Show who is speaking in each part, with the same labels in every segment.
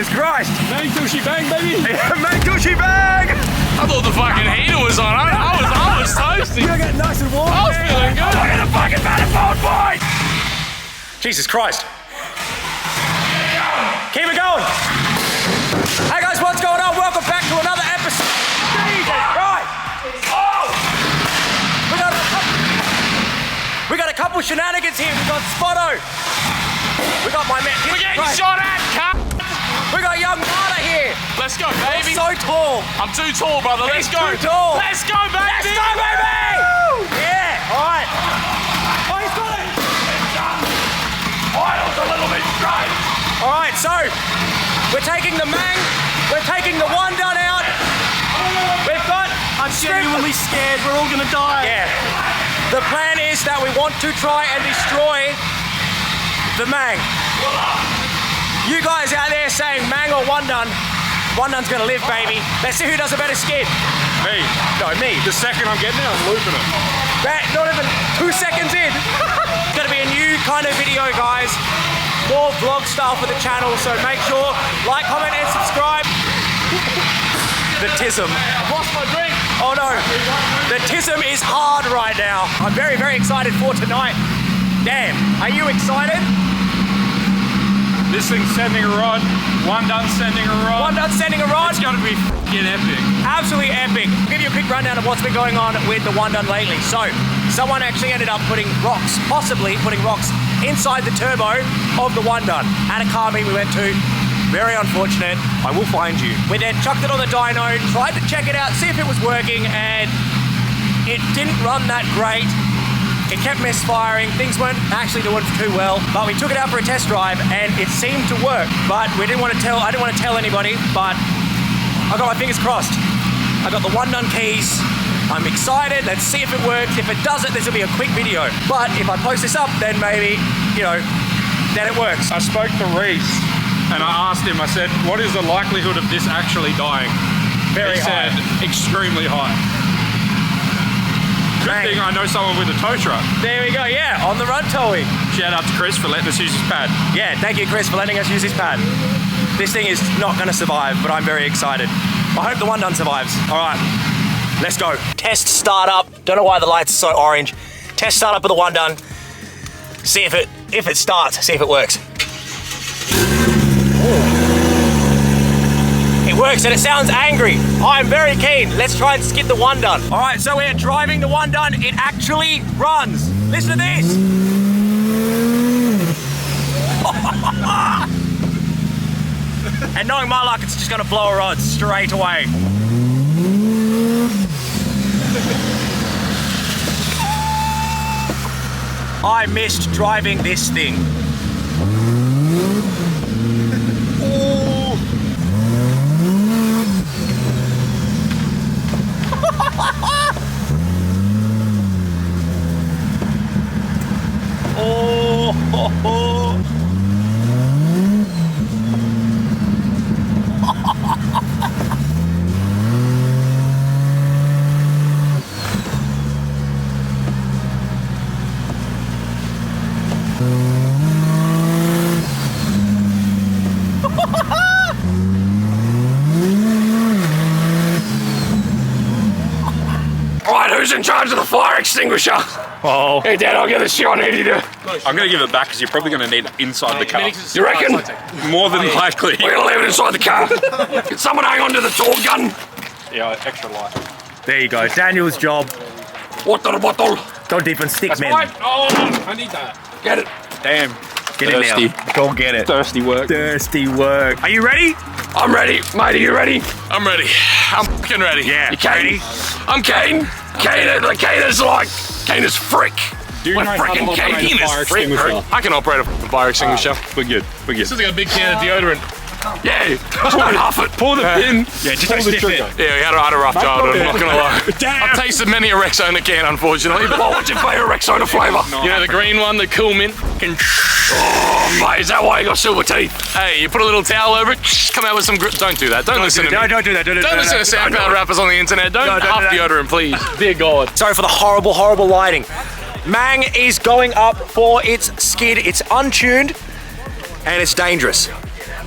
Speaker 1: Jesus Christ!
Speaker 2: Mang Tushy Bang, baby!
Speaker 1: Mang Tushy Bang!
Speaker 3: I thought the fucking heater was on. I was toasty.
Speaker 1: You're getting nice and warm.
Speaker 3: I was feeling good.
Speaker 1: Look at the fucking manifold, boy! Jesus Christ. Keep it going. Hey guys, what's going on? Welcome back to another episode. Jesus Christ! Oh! We got a couple shenanigans here. We got Spotto. We got my man.
Speaker 3: We're getting shot at, cunt.
Speaker 1: We got young Martyr here.
Speaker 3: Let's go, baby.
Speaker 1: You're so tall.
Speaker 3: I'm too tall, brother. Let's go.
Speaker 1: Too tall.
Speaker 3: Let's go, baby.
Speaker 1: Let's go, baby. Woo! Yeah. All right. Oh, he's got it.
Speaker 3: Oil's a little bit straight.
Speaker 1: All right, so we're taking the Mang. We're taking the Wundun out. We've got.
Speaker 2: I'm genuinely scared. We're all gonna die.
Speaker 1: Yeah. The plan is that we want to try and destroy the Mang. You guys out there saying Mang or Wundun, Wundun's gonna live, baby. Let's see who does a better skid.
Speaker 2: Me.
Speaker 1: No, me.
Speaker 2: The second I'm getting it, I'm looping it.
Speaker 1: Not even 2 seconds in. It's gonna be a new kind of video, guys. More vlog style for the channel, so make sure, like, comment, and subscribe. The tism.
Speaker 2: I've lost my drink.
Speaker 1: Oh no, the tism is hard right now. I'm very, very excited for tonight. Damn, are you excited?
Speaker 2: This thing's sending a rod. Wundun's sending a rod.
Speaker 1: Wundun's sending a rod.
Speaker 2: It's gonna be f***ing epic.
Speaker 1: Absolutely epic. I'll give you a quick rundown of what's been going on with the Wundun lately. So, someone actually ended up putting rocks, possibly putting rocks inside the turbo of the Wundun. At a car meet we went to. Very unfortunate. I will find you. We then chucked it on the dyno, tried to check it out, see if it was working, and it didn't run that great. It kept misfiring. Things weren't actually doing too well, but we took it out for a test drive and it seemed to work. But we didn't want to tell. I didn't want to tell anybody, but I got my fingers crossed. I got the Wundun keys. I'm excited. Let's see if it works. If it doesn't, this will be a quick video. But if I post this up, then maybe, then it works.
Speaker 2: I spoke to Reese and I asked him, I said, what is the likelihood of this actually dying?
Speaker 1: Very high.
Speaker 2: He said, extremely high. Good thing I know someone with a tow truck.
Speaker 1: There we go, yeah, on the run towing.
Speaker 2: Shout out to Chris for letting us use his pad.
Speaker 1: Yeah, thank you, Chris, for letting us use his pad. This thing is not gonna survive, but I'm very excited. I hope the Wundun survives. All right, let's go. Test startup. Don't know why the lights are so orange. Test startup of the Wundun. See if it starts, see if it works. It works and it sounds angry. I'm very keen. Let's try and skid the Wundun. All right, so we're driving the Wundun. It actually runs. Listen to this. And knowing my luck, it's just gonna blow a rod straight away. I missed driving this thing.
Speaker 3: Alright, who's in charge of the fire extinguisher?
Speaker 2: Oh.
Speaker 3: Hey, Dad, I'll get the shit on Eddie to.
Speaker 2: I'm going to give it back because you're probably going to need it inside the car.
Speaker 3: You reckon?
Speaker 2: More than likely.
Speaker 3: We're gonna leave it inside the car. Can someone hang on to the tool gun?
Speaker 2: Yeah, extra light.
Speaker 1: There you go, Daniel's job.
Speaker 3: Water bottle.
Speaker 1: Go deep and stick,
Speaker 2: That's
Speaker 1: man.
Speaker 2: right. Oh, I need that.
Speaker 3: Get it.
Speaker 2: Damn.
Speaker 1: Get
Speaker 2: Thirsty.
Speaker 1: in there. Go get it.
Speaker 2: Thirsty work.
Speaker 1: Thirsty work. Are you ready?
Speaker 3: I'm ready. Mate, are you ready? I'm ready. I'm fucking ready.
Speaker 1: Yeah.
Speaker 3: You keen?
Speaker 1: Ready?
Speaker 3: I'm keen. Keen is frick.
Speaker 2: Do you
Speaker 3: We're
Speaker 2: know how to
Speaker 3: freaking
Speaker 2: operate
Speaker 3: keen
Speaker 2: a fire
Speaker 3: is frick.
Speaker 2: extinguisher?
Speaker 3: I can operate a fire extinguisher.
Speaker 2: We're good. We're good.
Speaker 3: This is like a big can of deodorant. Yeah, don't huff it.
Speaker 2: Pull the pin.
Speaker 1: Yeah, just
Speaker 2: pull the
Speaker 1: sniff
Speaker 2: trigger.
Speaker 1: it.
Speaker 3: Yeah, we had a rough childhood, I'm not gonna lie.
Speaker 1: Damn.
Speaker 3: I've tasted many a Rexona can, unfortunately, but what's your favourite Rexona flavour?
Speaker 2: No.
Speaker 3: You know, the green one, the cool mint? Oh, mate, is that why you got silver teeth? Hey, you put a little towel over it, come out with some don't do that, don't listen to me.
Speaker 1: Don't do that.
Speaker 3: Don't listen to SoundCloud rappers on the internet, don't
Speaker 1: do
Speaker 3: huff
Speaker 1: that.
Speaker 3: deodorant, please. Dear God.
Speaker 1: Sorry for the horrible, horrible lighting. Mang is going up for its skid. It's untuned and it's dangerous.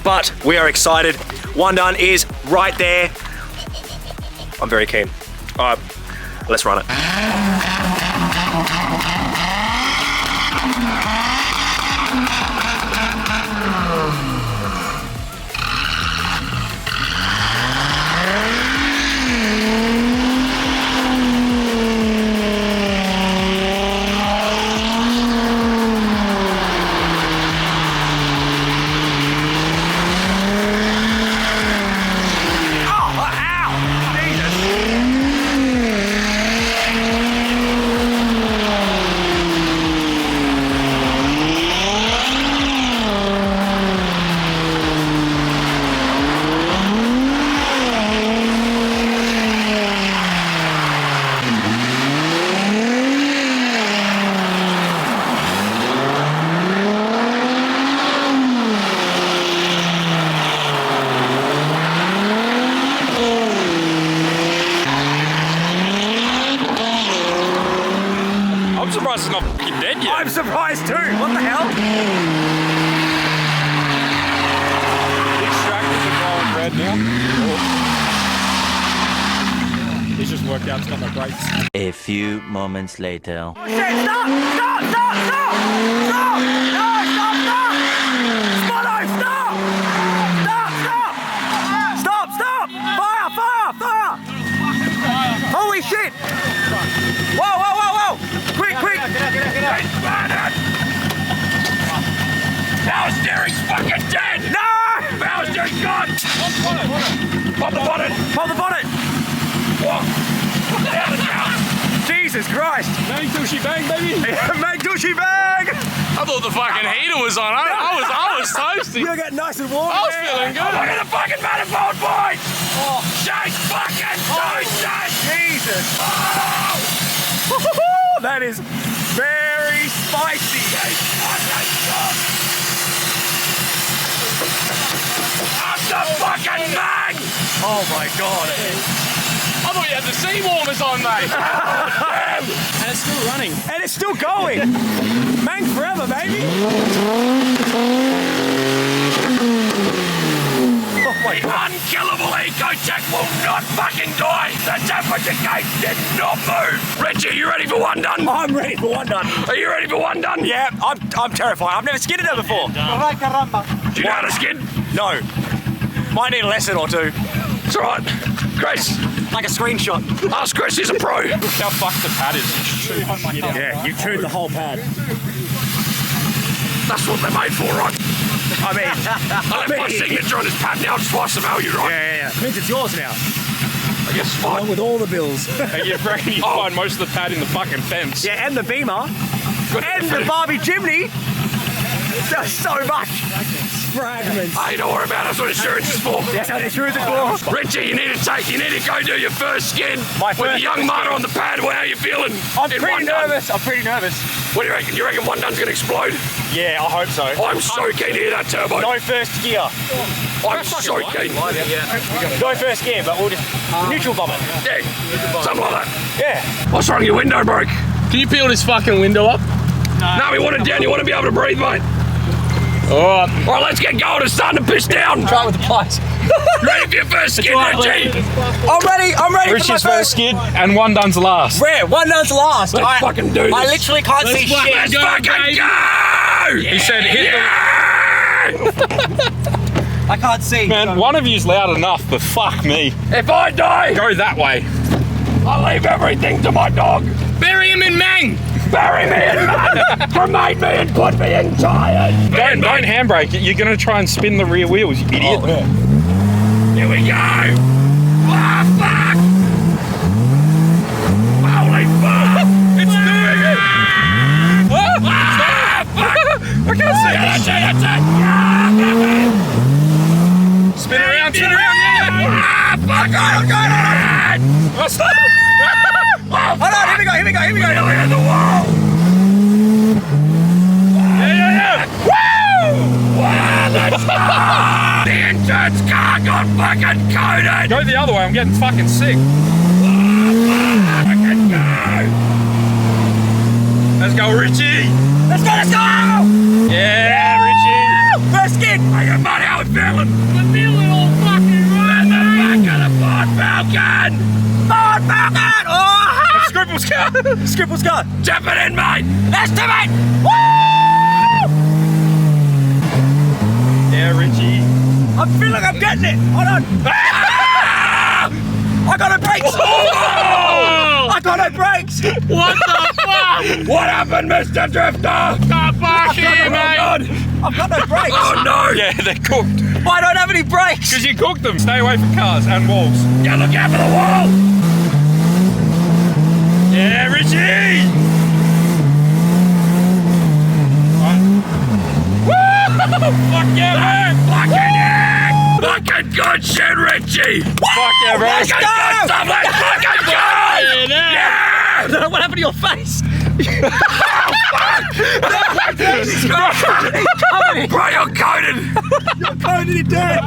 Speaker 1: but we are excited. Wundun is right there. I'm very keen. All right, let's run it.
Speaker 2: I'm surprised it's not fucking dead yet.
Speaker 1: I'm surprised too. What the hell?
Speaker 2: The extractors are going red now. He's just worked out it's got no brakes.
Speaker 4: A few moments later.
Speaker 1: Oh shit, stop! Stop! Stop! Stop! Stop! No! Stop! Stop! Spotto! Stop! Stop! Stop! Stop! Stop! Fire! Fire! Fire! Holy shit! Whoa! Whoa! Whoa! Whoa! Quick! Quick!
Speaker 3: Power steering's fucking dead!
Speaker 1: No!
Speaker 3: Power steering's gone! Pop the bonnet!
Speaker 1: Pop the bonnet! Jesus Christ!
Speaker 2: Mang Tushy Bang, baby!
Speaker 1: Mang Tushy Bang!
Speaker 3: I thought the fucking heater was on. I was toasty.
Speaker 1: You're getting nice and warm.
Speaker 3: I was feeling good. Look at the fucking manifold, boys!
Speaker 1: Oh,
Speaker 3: Shake fucking toasted!
Speaker 1: Jesus! That is very spicy.
Speaker 3: I'm the fucking Mang!
Speaker 1: Oh my God!
Speaker 3: I thought you had the sea warmers on, mate.
Speaker 2: And it's still running.
Speaker 1: And it's still going. Mang forever, baby. Oh my
Speaker 3: The
Speaker 1: God!
Speaker 3: unkillable eco-check will not fucking die. The temperature gauge did not move. Richie, you ready for Wundun?
Speaker 1: I'm ready for Wundun.
Speaker 3: Are you ready for Wundun?
Speaker 1: Yeah, I'm terrified. I've never skidded her before.
Speaker 3: Do you know how to skid?
Speaker 1: No. Might need a lesson or two.
Speaker 3: It's alright. Chris,
Speaker 1: Like a screenshot.
Speaker 3: ask Chris, he's a pro.
Speaker 2: Look how fucked the pad is.
Speaker 1: Yeah, you chewed the whole pad.
Speaker 3: That's what they're made for, right?
Speaker 1: I mean,
Speaker 3: I left my signature on this pad now, it's twice the value, right?
Speaker 1: yeah. Means it's yours now.
Speaker 3: I guess it's fine.
Speaker 1: With all the bills.
Speaker 2: And you reckon you find most of the pad in the fucking fence.
Speaker 1: Yeah, and the Beamer.
Speaker 3: Good.
Speaker 1: And the Barbie chimney. There's so much. Fragments.
Speaker 3: Hey, don't worry about it, that's what insurance is for.
Speaker 1: That's how the insurance is for.
Speaker 3: Richie, you need to go do your first skid
Speaker 1: My
Speaker 3: with the
Speaker 1: first
Speaker 3: young Martyr on the pad. How are you feeling?
Speaker 1: I'm
Speaker 3: in
Speaker 1: pretty
Speaker 3: Wundun?
Speaker 1: nervous. I'm pretty nervous.
Speaker 3: What do you reckon? You reckon Wundun's gonna explode?
Speaker 1: Yeah, I hope so.
Speaker 3: I'm so keen to hear that turbo.
Speaker 1: No first gear.
Speaker 3: I'm so keen.
Speaker 1: No first gear, but we'll just neutral bomb it.
Speaker 3: Yeah, something like that.
Speaker 1: Yeah.
Speaker 3: What's wrong? Your window broke.
Speaker 2: Can you peel this fucking window up?
Speaker 3: No, we want it down. You want to be able to breathe, mate.
Speaker 2: Alright.
Speaker 3: All right, let's get going. It's starting to piss down.
Speaker 1: Try it with the pliers.
Speaker 3: Ready for your first skid, Richie?
Speaker 1: I'm ready
Speaker 2: Richie's
Speaker 1: for my
Speaker 2: first skid and Wundun's last.
Speaker 1: Rare, Wundun's last.
Speaker 3: Let's fucking do this.
Speaker 1: I literally can't see shit.
Speaker 3: Let's fucking go!
Speaker 2: He said hit
Speaker 3: Yeah!
Speaker 1: I can't see.
Speaker 2: Man, one of you's loud enough, but fuck me.
Speaker 3: If I die,
Speaker 2: Go that way.
Speaker 3: I'll leave everything to my dog.
Speaker 2: Bury him in Mang!
Speaker 3: Bury me in mud. Cremate me and put me in tires.
Speaker 2: Don't handbrake. You're gonna try and spin the rear wheels, you idiot.
Speaker 1: Oh, yeah.
Speaker 3: Here we go. Oh, fuck. Holy fuck.
Speaker 2: It's doing it!
Speaker 3: Ah, fuck.
Speaker 2: I can't see it.
Speaker 3: That's it. Yeah,
Speaker 2: Spin around, yeah.
Speaker 3: ah, fuck.
Speaker 2: Oh, stop!
Speaker 3: Oh,
Speaker 1: Hold on, here we go.
Speaker 3: Nearly hit the wall.
Speaker 2: Yeah.
Speaker 3: Woo! Wow, that's the entrance car got fucking coated.
Speaker 2: Go the other way, I'm getting fucking sick.
Speaker 3: Fucking go.
Speaker 2: Let's go, Richie!
Speaker 1: Let's go.
Speaker 2: Yeah, Richie!
Speaker 1: First skid.
Speaker 3: Hey, buddy, how feeling? I'm feeling all fucking right. At the back of the Ford Falcon! Ford Falcon! Oh!
Speaker 1: Scripple's car. Scripple's car.
Speaker 3: Jump it in, mate! That's the mate! Woo!
Speaker 2: Yeah, Richie.
Speaker 1: I feel like I'm getting it. Hold on. I got no brakes.
Speaker 3: Oh!
Speaker 1: I got no brakes.
Speaker 3: What the fuck? What happened, Mr. Drifter? Come back here, mate!
Speaker 1: I've got no brakes.
Speaker 3: Oh no!
Speaker 2: Yeah, they're cooked.
Speaker 1: I don't have any brakes.
Speaker 2: Because you cooked them. Stay away from cars and walls.
Speaker 3: Yeah, look out for the wall!
Speaker 2: Yeah, Richie! Fuck yeah, man!
Speaker 3: Fucking yeah! Fucking good shit, Richie!
Speaker 2: Fuck yeah, bro!
Speaker 3: Fucking good stuff, let's fucking go! Yeah!
Speaker 1: What happened to your face?
Speaker 3: Bro, you're coated!
Speaker 1: You're coated in dirt.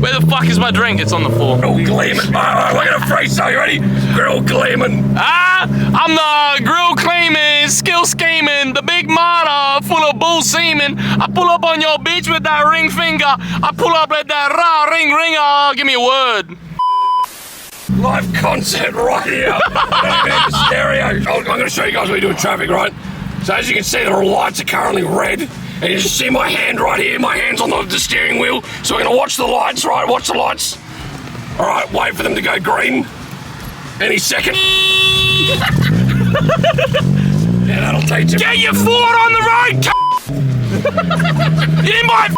Speaker 3: Where the fuck is my drink? It's on the floor. Grill gleaming. Oh, we're gonna freestyle. You ready? Grill gleaming. I'm the grill gleaming, skill scheming, the big martyr full of bull semen. I pull up on your bitch with that ring finger. I pull up with that raw ring ringer. Give me a word. Live concert right here. Stereo. I'm gonna show you guys what we do in traffic, right? So as you can see, the lights are currently red. And you see my hand right here. My hand's on the steering wheel. So we're gonna watch the lights, right? Watch the lights. All right, wait for them to go green. Any second. Yeah, that'll teach you. Get your foot on the road, you didn't buy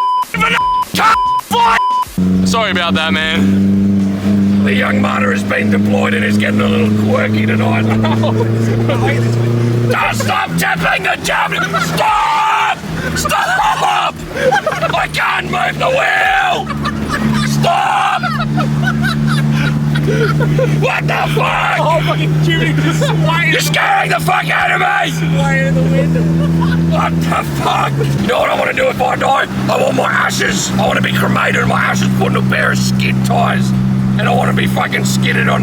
Speaker 3: Sorry about that, man. The young martyr has been deployed and is getting a little quirky tonight. Don't stop tipping the jab! Stop! Stop! I can't move the wheel! Stop! What the fuck?
Speaker 1: Oh, fucking Jimmy just swaying.
Speaker 3: You're scaring the fuck out of me!
Speaker 1: Swaying in the wind.
Speaker 3: What the fuck? You know what I want to do if I die? I want my ashes. I want to be cremated and my ashes put in a pair of skid ties. And I want to be fucking skidded on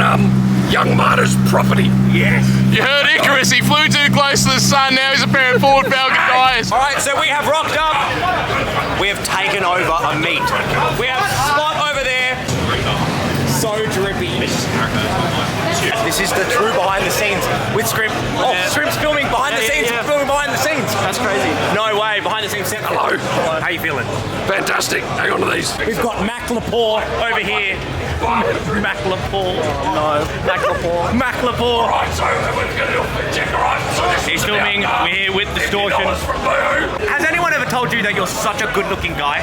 Speaker 3: young martyr's property. Yes. You heard Icarus, he flew too close to the sun, now he's a pair of Ford Falcon tires.
Speaker 1: All right, so we have rocked up. We have taken over a meet. We have Spot over there. So drippy. This is the true behind the scenes with Scrimp. Oh, Scrimp's filming behind the scenes. Filming behind the sines. That's crazy. No way, behind the scenes.
Speaker 3: Hello.
Speaker 1: How you feeling?
Speaker 3: Fantastic. Hang on to these.
Speaker 1: We've got Mac Lepore over here. Mac Lepore. No. Mac Lepore. Mac Lepore.
Speaker 3: Alright, so we're going to do a check, alright? So
Speaker 1: he's filming. We're here with Distortion. Has anyone ever told you that you're such a good-looking guy?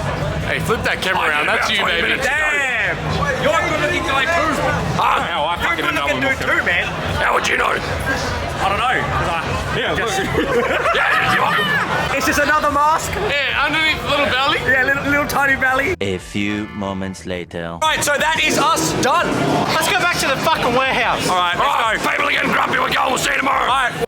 Speaker 3: Hey, flip that camera around. That's you, baby.
Speaker 1: Damn! You're a good-looking guy too.
Speaker 2: Now I
Speaker 1: You're a
Speaker 2: fucking
Speaker 1: good-looking dude too, man.
Speaker 3: How would you know?
Speaker 1: I don't know.
Speaker 2: Yeah,
Speaker 1: Just,
Speaker 3: Yeah,
Speaker 1: it's just another mask.
Speaker 3: yeah, underneath the little belly.
Speaker 1: Yeah, little tiny belly.
Speaker 4: A few moments later.
Speaker 1: Right, so that is us done. Let's go back to the fucking warehouse. All right, let's go.
Speaker 3: People are getting grumpy. We're going. We'll see you tomorrow.
Speaker 1: All right.